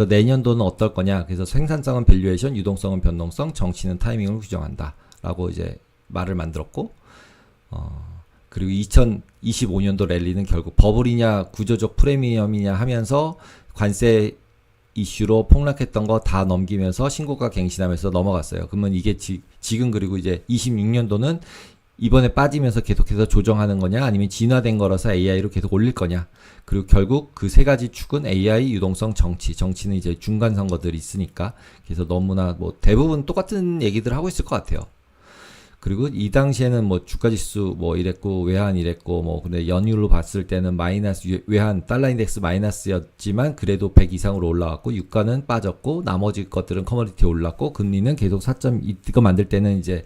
내년도는 어떨 거냐. 그래서 생산성은 밸류에이션, 유동성은 변동성, 정치는 타이밍을 규정한다. 라고 이제 말을 만들었고, 그리고 2025년도 랠리는 결국 버블이냐 구조적 프리미엄이냐 하면서 관세 이슈로 폭락했던 거 다 넘기면서 신고가 갱신하면서 넘어갔어요. 그러면 이게 지금 그리고 이제 26년도는 이번에 빠지면서 계속해서 조정하는 거냐 아니면 진화된 거라서 AI로 계속 올릴 거냐. 그리고 결국 그 세 가지 축은 AI, 유동성, 정치는 이제 중간 선거들이 있으니까 그래서 너무나 뭐 대부분 똑같은 얘기들 하고 있을 것 같아요. 그리고 이 당시에는 뭐 주가지수 뭐 이랬고 외환 이랬고 뭐 근데 연율로 봤을 때는 마이너스 외환 달러 인덱스 마이너스였지만 그래도 100 이상으로 올라왔고 유가는 빠졌고 나머지 것들은 커머디티 올랐고 금리는 계속 4. 이거 만들 때는 이제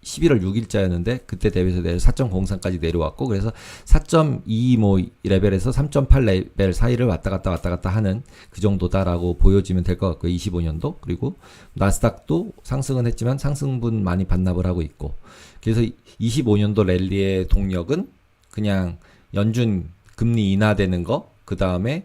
11월 6일자였는데 그때 대비해서 4.03까지 내려왔고 그래서 4.2 뭐 레벨에서 3.8 레벨 사이를 왔다 갔다 하는 그 정도다라고 보여지면 될 것 같고요. 25년도. 그리고 나스닥도 상승은 했지만 상승분 많이 반납을 하고 있고 그래서 25년도 랠리의 동력은 그냥 연준 금리 인하되는 거 그 다음에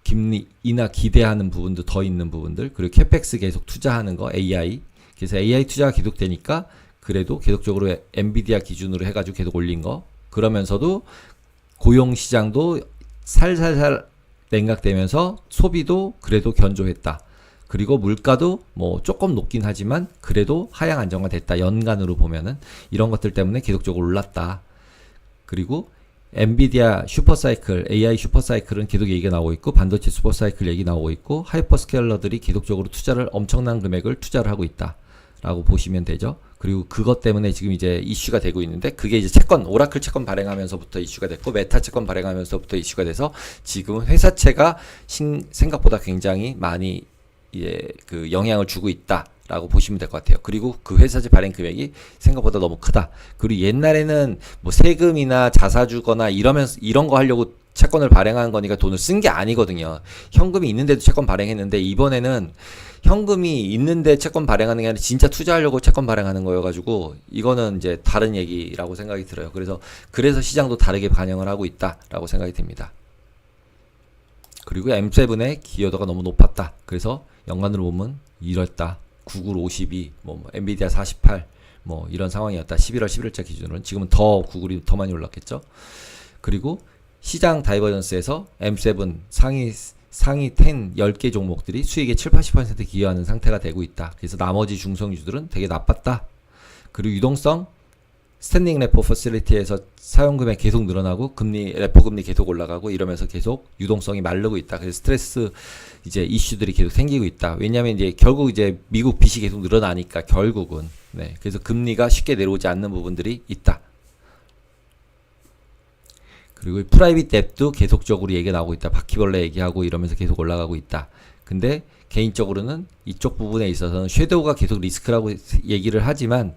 금리 인하 기대하는 부분도 더 있는 부분들 그리고 캐펙스 계속 투자하는 거 AI 그래서 AI 투자가 계속되니까 그래도 계속적으로 엔비디아 기준으로 해가지고 계속 올린 거 그러면서도 고용시장도 살살살 냉각되면서 소비도 그래도 견조했다. 그리고 물가도 뭐 조금 높긴 하지만 그래도 하향 안정화 됐다. 연간으로 보면은 이런 것들 때문에 계속적으로 올랐다. 그리고 엔비디아 슈퍼사이클, AI 슈퍼사이클은 계속 얘기가 나오고 있고 반도체 슈퍼사이클 얘기 나오고 있고 하이퍼스케일러들이 계속적으로 엄청난 금액을 투자를 하고 있다. 라고 보시면 되죠. 그리고 그것 때문에 지금 이제 이슈가 되고 있는데 그게 이제 채권, 오라클 채권 발행하면서부터 이슈가 됐고 메타 채권 발행하면서부터 이슈가 돼서 지금은 회사채가 생각보다 굉장히 많이 그 영향을 주고 있다. 라고 보시면 될 것 같아요. 그리고 그 회사채 발행 금액이 생각보다 너무 크다. 그리고 옛날에는 뭐 세금이나 자사 주거나 이런 거 하려고 채권을 발행한 거니까 돈을 쓴 게 아니거든요. 현금이 있는데도 채권 발행했는데 이번에는 현금이 있는데 채권 발행하는 게 아니라 진짜 투자하려고 채권 발행하는 거여가지고 이거는 이제 다른 얘기라고 생각이 들어요. 그래서 시장도 다르게 반영을 하고 있다라고 생각이 듭니다. 그리고 M7의 기여도가 너무 높았다. 그래서 연간으로 보면 이랬다. 구글 52, 뭐 엔비디아 48, 뭐 이런 상황이었다. 11월 11일자 기준으로는 지금은 더 구글이 더 많이 올랐겠죠. 그리고 시장 다이버전스에서 M7 상위 10개 종목들이 수익의 7~80% 기여하는 상태가 되고 있다. 그래서 나머지 중성주들은 되게 나빴다. 그리고 유동성 스탠딩 레포 퍼실리티에서 사용금액 계속 늘어나고 레포 금리 계속 올라가고 이러면서 계속 유동성이 마르고 있다. 그래서 스트레스 이제 이슈들이 계속 생기고 있다. 왜냐하면 이제 결국 이제 미국 빚이 계속 늘어나니까 결국은 그래서 금리가 쉽게 내려오지 않는 부분들이 있다. 그리고 프라이빗 뎁도 계속적으로 얘기가 나오고 있다. 바퀴벌레 얘기하고 이러면서 계속 올라가고 있다. 근데 개인적으로는 이쪽 부분에 있어서는 섀도우가 계속 리스크라고 얘기를 하지만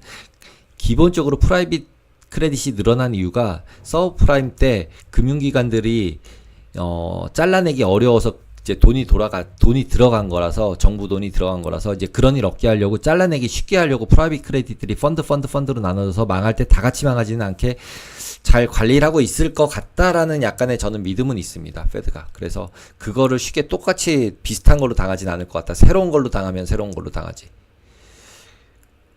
기본적으로 프라이빗 크레딧이 늘어난 이유가 서브프라임 때 금융기관들이 잘라내기 어려워서 이제 돈이 들어간 거라서 정부 돈이 들어간 거라서 이제 그런 일 없게 하려고 잘라내기 쉽게 하려고 프라이빗 크레딧들이 펀드로 나눠서 망할 때 다 같이 망하지는 않게 잘 관리를 하고 있을 것 같다라는 약간의 저는 믿음은 있습니다. 페드가. 그래서 그거를 쉽게 똑같이 비슷한 걸로 당하지는 않을 것 같다. 새로운 걸로 당하면 새로운 걸로 당하지.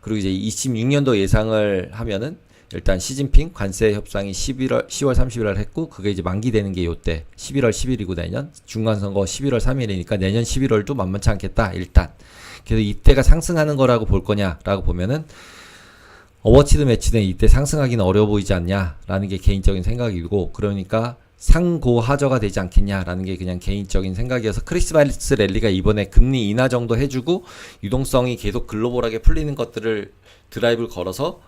그리고 이제 26년도 예상을 하면은 일단 시진핑 관세 협상이 10월 30일 했고 그게 이제 만기되는 게 요때 11월 10일이고 내년 중간선거 11월 3일이니까 내년 11월도 만만치 않겠다 일단. 그래서 이때가 상승하는 거라고 볼 거냐라고 보면은 어워치드 매치는 이때 상승하기는 어려워 보이지 않냐라는 게 개인적인 생각이고 그러니까 상고하저가 되지 않겠냐라는 게 그냥 개인적인 생각이어서 크리스마스 랠리가 이번에 금리 인하 정도 해주고 유동성이 계속 글로벌하게 풀리는 것들을 드라이브를 걸어서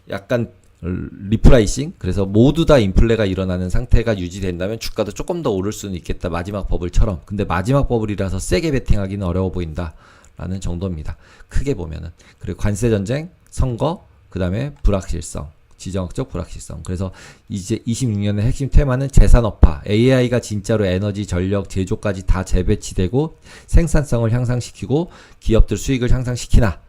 약간 리프라이싱 그래서 모두 다 인플레가 일어나는 상태가 유지된다면 주가도 조금 더 오를 수는 있겠다. 마지막 버블처럼. 근데 마지막 버블이라서 세게 베팅하기는 어려워 보인다 라는 정도입니다. 크게 보면은. 그리고 관세전쟁, 선거 그 다음에 불확실성, 지정학적 불확실성. 그래서 이제 26년의 핵심 테마는 재산업화, AI가 진짜로 에너지, 전력, 제조까지 다 재배치되고 생산성을 향상시키고 기업들 수익을 향상시키나.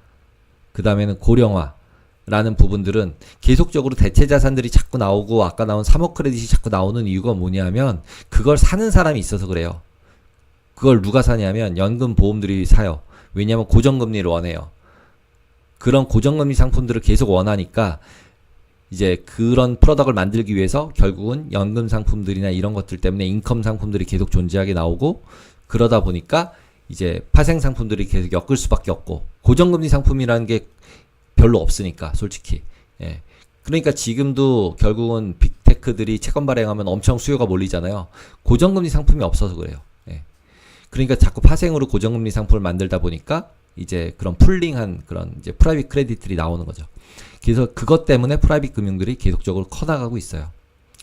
그 다음에는 고령화라는 부분들은 계속적으로 대체 자산들이 자꾸 나오고 아까 나온 3억 크레딧이 자꾸 나오는 이유가 뭐냐면 그걸 사는 사람이 있어서 그래요. 그걸 누가 사냐면 연금 보험들이 사요. 왜냐하면 고정금리를 원해요. 그런 고정금리 상품들을 계속 원하니까 이제 그런 프로덕트를 만들기 위해서 결국은 연금 상품들이나 이런 것들 때문에 인컴 상품들이 계속 존재하게 나오고, 그러다 보니까 이제 파생 상품들이 계속 엮을 수밖에 없고, 고정금리 상품이라는 게 별로 없으니까 솔직히. 예. 그러니까 지금도 결국은 빅테크들이 채권 발행하면 엄청 수요가 몰리잖아요. 고정금리 상품이 없어서 그래요. 예. 그러니까 자꾸 파생으로 고정금리 상품을 만들다 보니까 이제 그런 풀링한 그런 이제 프라이빗 크레딧들이 나오는 거죠. 그래서 그것 때문에 프라이빗 금융들이 계속적으로 커나가고 있어요.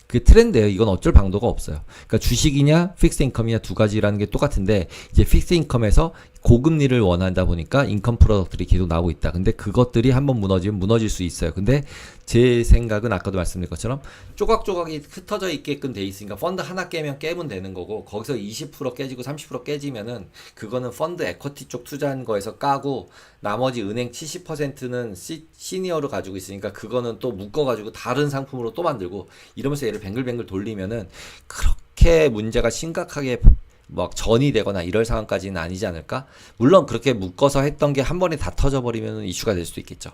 그게 트렌드예요. 이건 어쩔 방도가 없어요. 그러니까 주식이냐 픽스 인컴이냐 두 가지라는 게 똑같은데, 이제 픽스 인컴에서 고금리를 원한다 보니까 인컴 프로덕트들이 계속 나오고 있다. 근데 그것들이 한번 무너지면 무너질 수 있어요. 근데 제 생각은 아까도 말씀드린 것처럼 조각조각이 흩어져 있게끔 돼 있으니까 펀드 하나 깨면 되는 거고, 거기서 20% 깨지고 30% 깨지면은 그거는 펀드 에쿼티 쪽 투자한 거에서 까고, 나머지 은행 70%는 시니어로 가지고 있으니까 그거는 또 묶어가지고 다른 상품으로 또 만들고, 이러면서 얘를 뱅글뱅글 돌리면은 그렇게 문제가 심각하게 막 전이 되거나 이럴 상황까지는 아니지 않을까? 물론 그렇게 묶어서 했던 게 한 번에 다 터져버리면 이슈가 될 수도 있겠죠.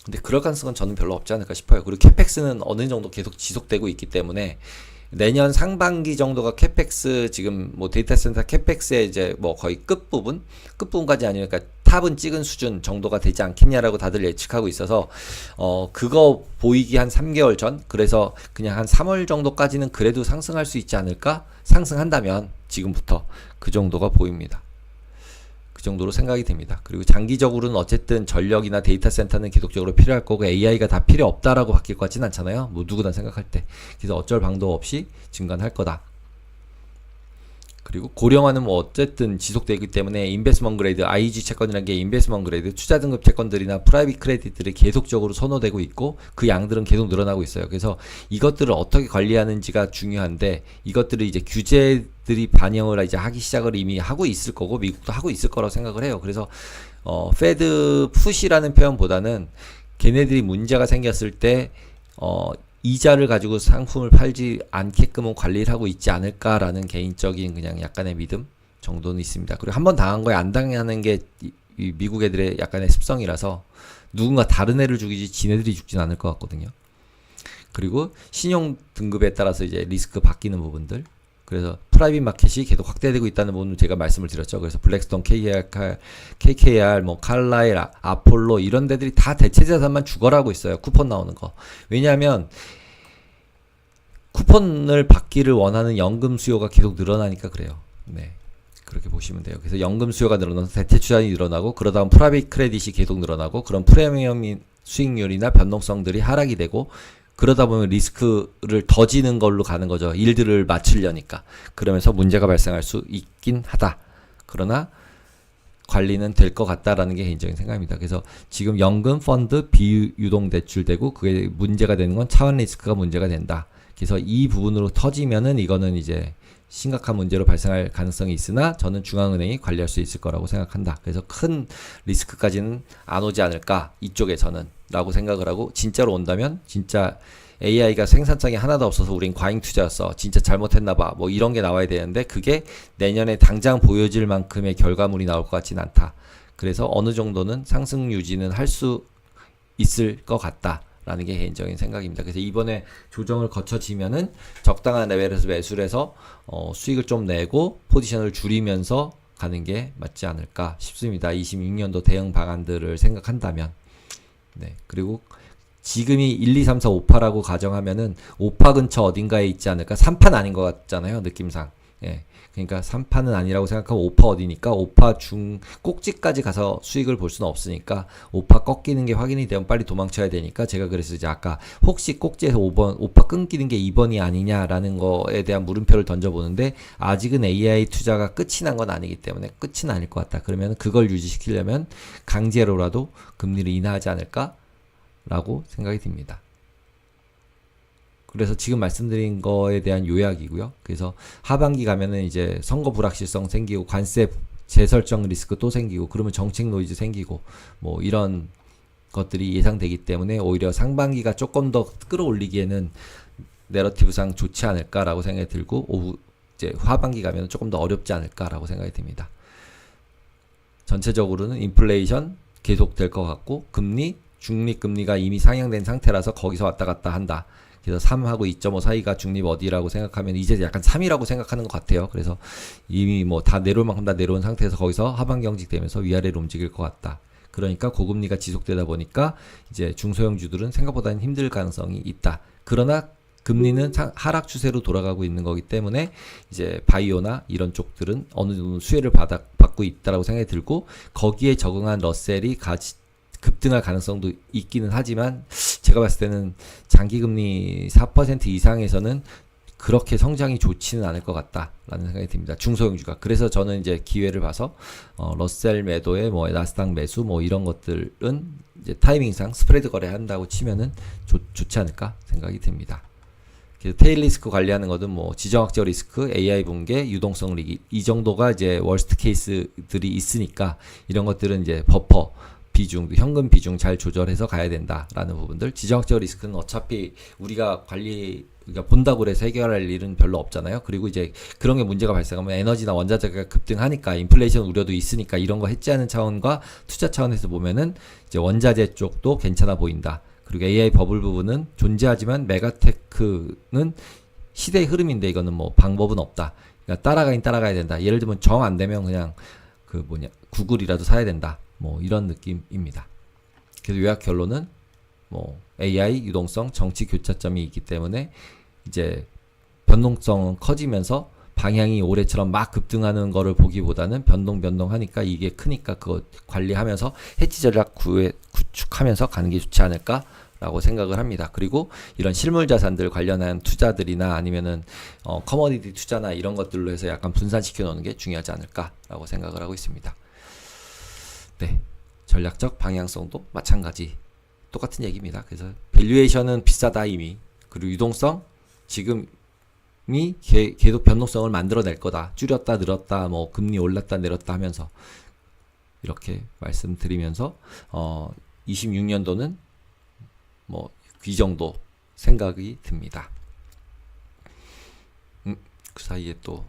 근데 그럴 가능성은 저는 별로 없지 않을까 싶어요. 그리고 캐펙스는 어느 정도 계속 지속되고 있기 때문에 내년 상반기 정도가 캐펙스, 지금 뭐 데이터 센터 캐펙스의 이제 뭐 거의 끝부분까지 아니니까 탑은 찍은 수준 정도가 되지 않겠냐라고 다들 예측하고 있어서, 그거 보이기 한 3개월 전, 그래서 그냥 한 3월 정도까지는 그래도 상승할 수 있지 않을까? 상승한다면 지금부터 그 정도가 보입니다. 그 정도로 생각이 됩니다. 그리고 장기적으로는 어쨌든 전력이나 데이터 센터는 계속적으로 필요할 거고, AI가 다 필요 없다라고 바뀔 것 같진 않잖아요. 뭐 누구나 생각할 때. 그래서 어쩔 방도 없이 증가할 거다. 그리고 고령화는 뭐 어쨌든 지속되기 때문에 인베스먼트 그레이드, IG 채권이라는 게 인베스먼트 그레이드, 투자 등급 채권들이나 프라이빗 크레딧들이 계속적으로 선호되고 있고, 그 양들은 계속 늘어나고 있어요. 그래서 이것들을 어떻게 관리하는지가 중요한데, 이것들을 이제 규제들이 반영을 이제 하기 시작을 이미 하고 있을 거고, 미국도 하고 있을 거라고 생각을 해요. 그래서 페드 푸시라는 표현보다는 걔네들이 문제가 생겼을 때 이자를 가지고 상품을 팔지 않게끔은 관리를 하고 있지 않을까라는 개인적인 그냥 약간의 믿음 정도는 있습니다. 그리고 한번 당한 거에 안 당하는 게 이 미국 애들의 약간의 습성이라서 누군가 다른 애를 죽이지 지네들이 죽진 않을 것 같거든요. 그리고 신용 등급에 따라서 이제 리스크 바뀌는 부분들, 그래서 프라이빗 마켓이 계속 확대되고 있다는 부분을 제가 말씀을 드렸죠. 그래서 블랙스톤, KKR, 뭐 칼라일, 아폴로 이런 데들이 다 대체자산만 죽어라고 있어요. 쿠폰 나오는 거. 왜냐하면 쿠폰을 받기를 원하는 연금 수요가 계속 늘어나니까 그래요. 네, 그렇게 보시면 돼요. 그래서 연금 수요가 늘어나서 대체 투자이 늘어나고, 그러다 보면 프라이빗 크레딧이 계속 늘어나고, 그런 프리미엄 수익률이나 변동성들이 하락이 되고, 그러다 보면 리스크를 더 지는 걸로 가는 거죠. 일들을 맞추려니까. 그러면서 문제가 발생할 수 있긴 하다. 그러나 관리는 될 것 같다라는 게 개인적인 생각입니다. 그래서 지금 연금 펀드 비유동 대출되고, 그게 문제가 되는 건 차원 리스크가 문제가 된다. 그래서 이 부분으로 터지면은 이거는 이제 심각한 문제로 발생할 가능성이 있으나, 저는 중앙은행이 관리할 수 있을 거라고 생각한다. 그래서 큰 리스크까지는 안 오지 않을까, 이쪽에서는 라고 생각을 하고, 진짜로 온다면 진짜 AI가 생산성이 하나도 없어서 우린 과잉 투자였어, 진짜 잘못했나봐, 뭐 이런 게 나와야 되는데, 그게 내년에 당장 보여질 만큼의 결과물이 나올 것 같진 않다. 그래서 어느 정도는 상승 유지는 할 수 있을 것 같다 라는 게 개인적인 생각입니다. 그래서 이번에 조정을 거쳐지면은 적당한 레벨에서 매수를 해서 수익을 좀 내고 포지션을 줄이면서 가는 게 맞지 않을까 싶습니다. 26년도 대응 방안들을 생각한다면. 네. 그리고 지금이 1, 2, 3, 4, 5파라고 가정하면은 5파 근처 어딘가에 있지 않을까? 3파는 아닌 것 같잖아요, 느낌상. 예. 그러니까 3파는 아니라고 생각하고 5파 어디니까 5파 중 꼭지까지 가서 수익을 볼 수는 없으니까 5파 꺾이는 게 확인이 되면 빨리 도망쳐야 되니까, 제가 그래서 이제 아까 혹시 꼭지에서 5파 끊기는 게 2번이 아니냐라는 거에 대한 물음표를 던져보는데, 아직은 AI 투자가 끝이 난 건 아니기 때문에 끝은 아닐 것 같다. 그러면 그걸 유지시키려면 강제로라도 금리를 인하하지 않을까 라고 생각이 듭니다. 그래서 지금 말씀드린 거에 대한 요약이고요. 그래서 하반기 가면은 이제 선거 불확실성 생기고, 관세 재설정 리스크 또 생기고, 그러면 정책 노이즈 생기고, 뭐 이런 것들이 예상되기 때문에 오히려 상반기가 조금 더 끌어올리기에는 내러티브상 좋지 않을까라고 생각이 들고, 이제 하반기 가면 조금 더 어렵지 않을까라고 생각이 듭니다. 전체적으로는 인플레이션 계속될 것 같고 금리, 중립금리가 이미 상향된 상태라서 거기서 왔다 갔다 한다. 그래서 3하고 2.5 사이가 중립 어디라고 생각하면 이제 약간 3이라고 생각하는 것 같아요. 그래서 이미 뭐 다 내려올 만큼 다 내려온 상태에서 거기서 하반 경직되면서 위아래로 움직일 것 같다. 그러니까 고금리가 지속되다 보니까 이제 중소형주들은 생각보다는 힘들 가능성이 있다. 그러나 금리는 하락 추세로 돌아가고 있는 거기 때문에 이제 바이오나 이런 쪽들은 어느 정도 수혜를 받고 있다라고 생각이 들고 거기에 적응한 러셀이 급등할 가능성도 있기는 하지만 제가 봤을 때는 장기금리 4% 이상에서는 그렇게 성장이 좋지는 않을 것 같다라는 생각이 듭니다. 중소형주가. 그래서 저는 이제 기회를 봐서 러셀 매도에 뭐 나스닥 매수 뭐 이런 것들은 이제 타이밍상 스프레드 거래한다고 치면은 좋지 않을까 생각이 듭니다. 그래서 테일 리스크 관리하는 것은 뭐 지정학적 리스크, AI 붕괴, 유동성 리기 이 정도가 이제 월스트 케이스들이 있으니까 이런 것들은 이제 버퍼 비중, 현금 비중 잘 조절해서 가야 된다라는 부분들. 지정학적 리스크는 어차피 우리가 본다고 해서 해결할 일은 별로 없잖아요. 그리고 이제 그런 게 문제가 발생하면 에너지나 원자재가 급등하니까 인플레이션 우려도 있으니까 이런 거 해지하는 차원과 투자 차원에서 보면은 이제 원자재 쪽도 괜찮아 보인다. 그리고 AI 버블 부분은 존재하지만 메가테크는 시대의 흐름인데 이거는 뭐 방법은 없다. 그러니까 따라가야 된다. 예를 들면 정 안 되면 그냥 구글이라도 사야 된다. 뭐 이런 느낌입니다. 그래서 요약 결론은 뭐 AI 유동성 정치 교차점이 있기 때문에 이제 변동성은 커지면서 방향이 올해처럼 막 급등하는 거를 보기보다는 변동하니까 이게 크니까 그거 관리하면서 해지 전략 구축하면서 가는 게 좋지 않을까라고 생각을 합니다. 그리고 이런 실물 자산들 관련한 투자들이나 아니면은 커머디티 투자나 이런 것들로 해서 약간 분산시켜 놓는 게 중요하지 않을까라고 생각을 하고 있습니다. 네, 전략적 방향성도 마찬가지 똑같은 얘기입니다. 그래서 밸류에이션은 비싸다 이미. 그리고 유동성 지금이 계속 변동성을 만들어낼 거다. 줄였다 늘었다 뭐 금리 올랐다 내렸다 하면서 이렇게 말씀드리면서 26년도는 뭐 이 정도 생각이 듭니다. 그 사이에 또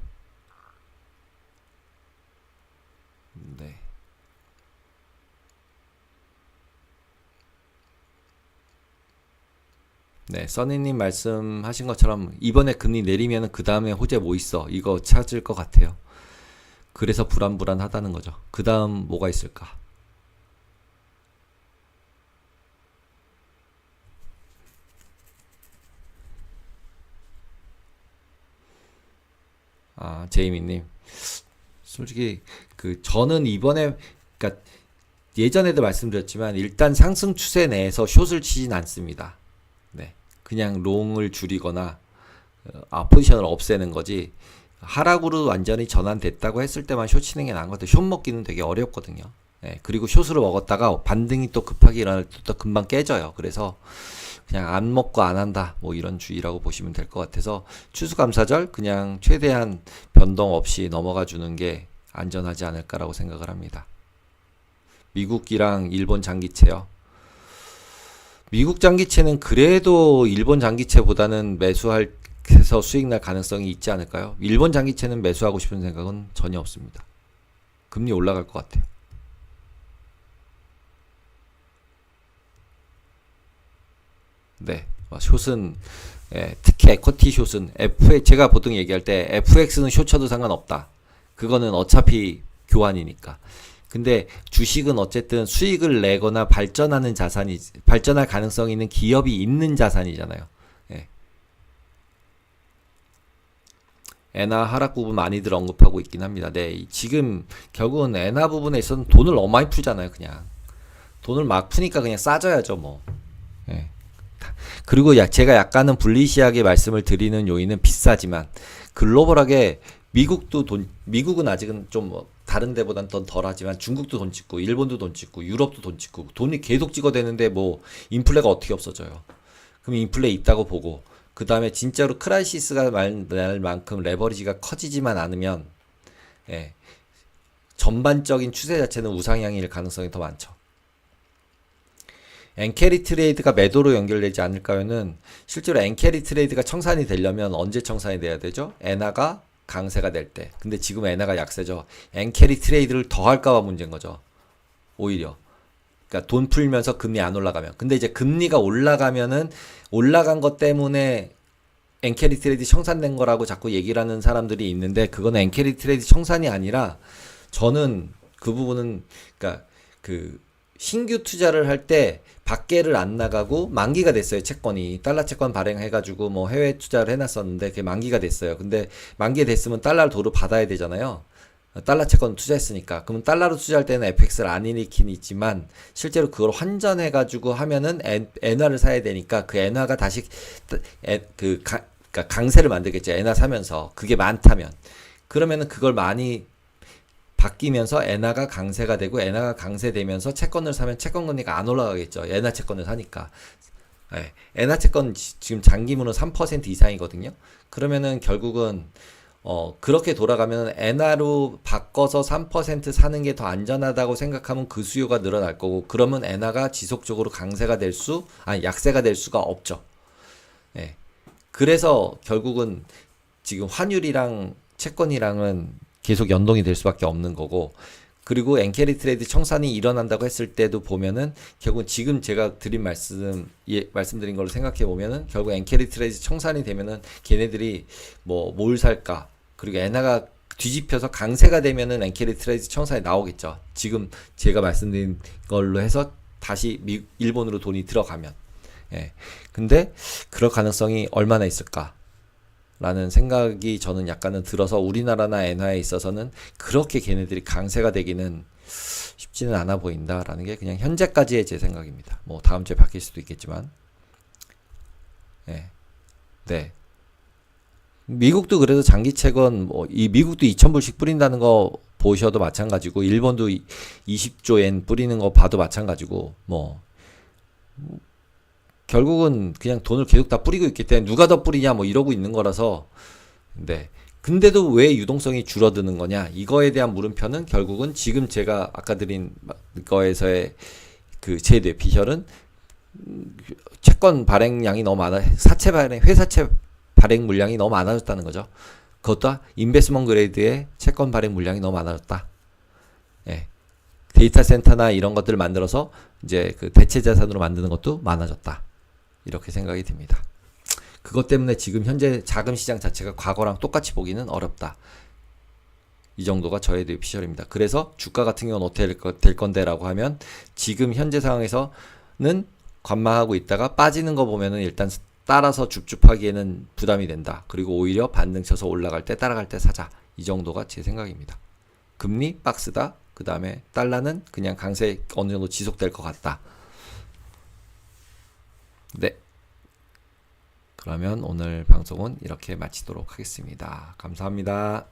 네. 네, 써니님 말씀하신 것처럼 이번에 금리 내리면 그 다음에 호재 뭐 있어? 이거 찾을 것 같아요. 그래서 불안하다는 거죠. 그 다음 뭐가 있을까? 제이미님. 솔직히 저는 이번에 그러니까 예전에도 말씀드렸지만 일단 상승 추세 내에서 숏을 치진 않습니다. 네, 그냥 롱을 줄이거나 포지션을 없애는 거지. 하락으로 완전히 전환됐다고 했을 때만 숏 치는 게 나은 것 같아요. 숏 먹기는 되게 어렵거든요. 네, 그리고 숏으로 먹었다가 반등이 또 급하게 일어날 때 또 금방 깨져요. 그래서 그냥 안 먹고 안 한다 뭐 이런 주의라고 보시면 될 것 같아서 추수감사절 그냥 최대한 변동 없이 넘어가 주는 게 안전하지 않을까라고 생각을 합니다. 미국이랑 일본 장기채요. 미국 장기채는 그래도 일본 장기채보다는 매수해서 수익 날 가능성이 있지 않을까요? 일본 장기채는 매수하고 싶은 생각은 전혀 없습니다. 금리 올라갈 것 같아요. 네, 숏은 특히 에쿼티 숏은 제가 보통 얘기할 때 FX는 숏 쳐도 상관없다. 그거는 어차피 교환이니까. 근데 주식은 어쨌든 수익을 내거나 발전할 가능성이 있는 기업이 있는 자산이잖아요. 예. 엔화 하락 부분 많이들 언급하고 있긴 합니다. 네, 지금 결국은 엔화 부분에 있어서는 돈을 너무 많이 풀잖아요. 그냥 돈을 막 푸니까 그냥 싸져야죠 뭐. 예. 그리고 제가 약간은 불리시하게 말씀을 드리는 요인은 비싸지만 글로벌하게 미국은 아직은 좀 다른 데보단 더 덜하지만 중국도 돈 찍고 일본도 돈 찍고 유럽도 돈 찍고 돈이 계속 찍어대는데 뭐 인플레가 어떻게 없어져요. 그럼 인플레 있다고 보고 그 다음에 진짜로 크라이시스가 날 만큼 레버리지가 커지지만 않으면 전반적인 추세 자체는 우상향일 가능성이 더 많죠. 엔캐리 트레이드가 매도로 연결되지 않을까요는 실제로 엔캐리 트레이드가 청산이 되려면 언제 청산이 돼야 되죠? 엔화가 강세가 될 때. 근데 지금 엔화가 약세죠. 엔캐리 트레이드를 더 할까봐 문제인 거죠. 오히려. 그러니까 돈 풀면서 금리 안 올라가면. 근데 이제 금리가 올라가면은 올라간 것 때문에 엔캐리 트레이드 청산된 거라고 자꾸 얘기를 하는 사람들이 있는데 그거는 엔캐리 트레이드 청산이 아니라 저는 그 부분은 그러니까 그 신규 투자를 할 때 밖에를 안 나가고 만기가 됐어요. 채권이 달러 채권 발행해가지고 뭐 해외 투자를 해놨었는데 그게 만기가 됐어요. 근데 만기 됐으면 달러를 도로 받아야 되잖아요. 달러 채권 투자했으니까. 그러면 달러로 투자할 때는 FX를 안 일으키는 있지만 실제로 그걸 환전해가지고 하면은 엔화를 사야 되니까 그 엔화가 다시 그러니까 강세를 만들겠죠. 엔화 사면서 그게 많다면 그러면은 그걸 많이 바뀌면서 엔화가 강세가 되고 엔화가 강세되면서 채권을 사면 채권 금리가 안 올라가겠죠. 엔화 채권을 사니까. 예, 엔화 채권 지금 장기물은 3% 이상이거든요. 그러면은 결국은 그렇게 돌아가면 엔화로 바꿔서 3% 사는 게 더 안전하다고 생각하면 그 수요가 늘어날 거고 그러면 엔화가 지속적으로 약세가 될 수가 없죠. 예. 그래서 결국은 지금 환율이랑 채권이랑은 계속 연동이 될 수밖에 없는 거고 그리고 엔캐리 트레이드 청산이 일어난다고 했을 때도 보면은 결국 지금 제가 말씀드린 걸로 생각해 보면은 결국 엔캐리 트레이드 청산이 되면은 걔네들이 뭐 뭘 살까 그리고 엔화가 뒤집혀서 강세가 되면은 엔캐리 트레이드 청산이 나오겠죠. 지금 제가 말씀드린 걸로 해서 다시 일본으로 돈이 들어가면 예. 근데 그럴 가능성이 얼마나 있을까? 라는 생각이 저는 약간은 들어서 우리나라나 엔화에 있어서는 그렇게 걔네들이 강세가 되기는 쉽지는 않아 보인다라는 게 그냥 현재까지의 제 생각입니다. 뭐 다음 주에 바뀔 수도 있겠지만 네. 미국도 그래도 장기 채권 이 미국도 2,000불씩 뿌린다는 거 보셔도 마찬가지고 일본도 20조 엔 뿌리는 거 봐도 마찬가지고 결국은 그냥 돈을 계속 다 뿌리고 있기 때문에 누가 더 뿌리냐 이러고 있는 거라서 네. 근데도 왜 유동성이 줄어드는 거냐 이거에 대한 물음표는 결국은 지금 제가 아까 드린 거에서의 그 제 뇌피셜은 채권 발행량이 너무 많아 회사채 발행 물량이 너무 많아졌다는 거죠. 그것도 인베스트먼트 그레이드의 채권 발행 물량이 너무 많아졌다. 예. 데이터 센터나 이런 것들을 만들어서 이제 그 대체 자산으로 만드는 것도 많아졌다. 이렇게 생각이 듭니다. 그것 때문에 지금 현재 자금 시장 자체가 과거랑 똑같이 보기는 어렵다. 이 정도가 저의 뇌피셜입니다. 그래서 주가 같은 경우는 어떻게 될 건데라고 하면 지금 현재 상황에서는 관망하고 있다가 빠지는 거 보면은 일단 따라서 줍줍하기에는 부담이 된다. 그리고 오히려 반등 쳐서 올라갈 때 따라갈 때 사자. 이 정도가 제 생각입니다. 금리 박스다. 그 다음에 달러는 그냥 강세 어느 정도 지속될 것 같다. 네. 그러면 오늘 방송은 이렇게 마치도록 하겠습니다. 감사합니다.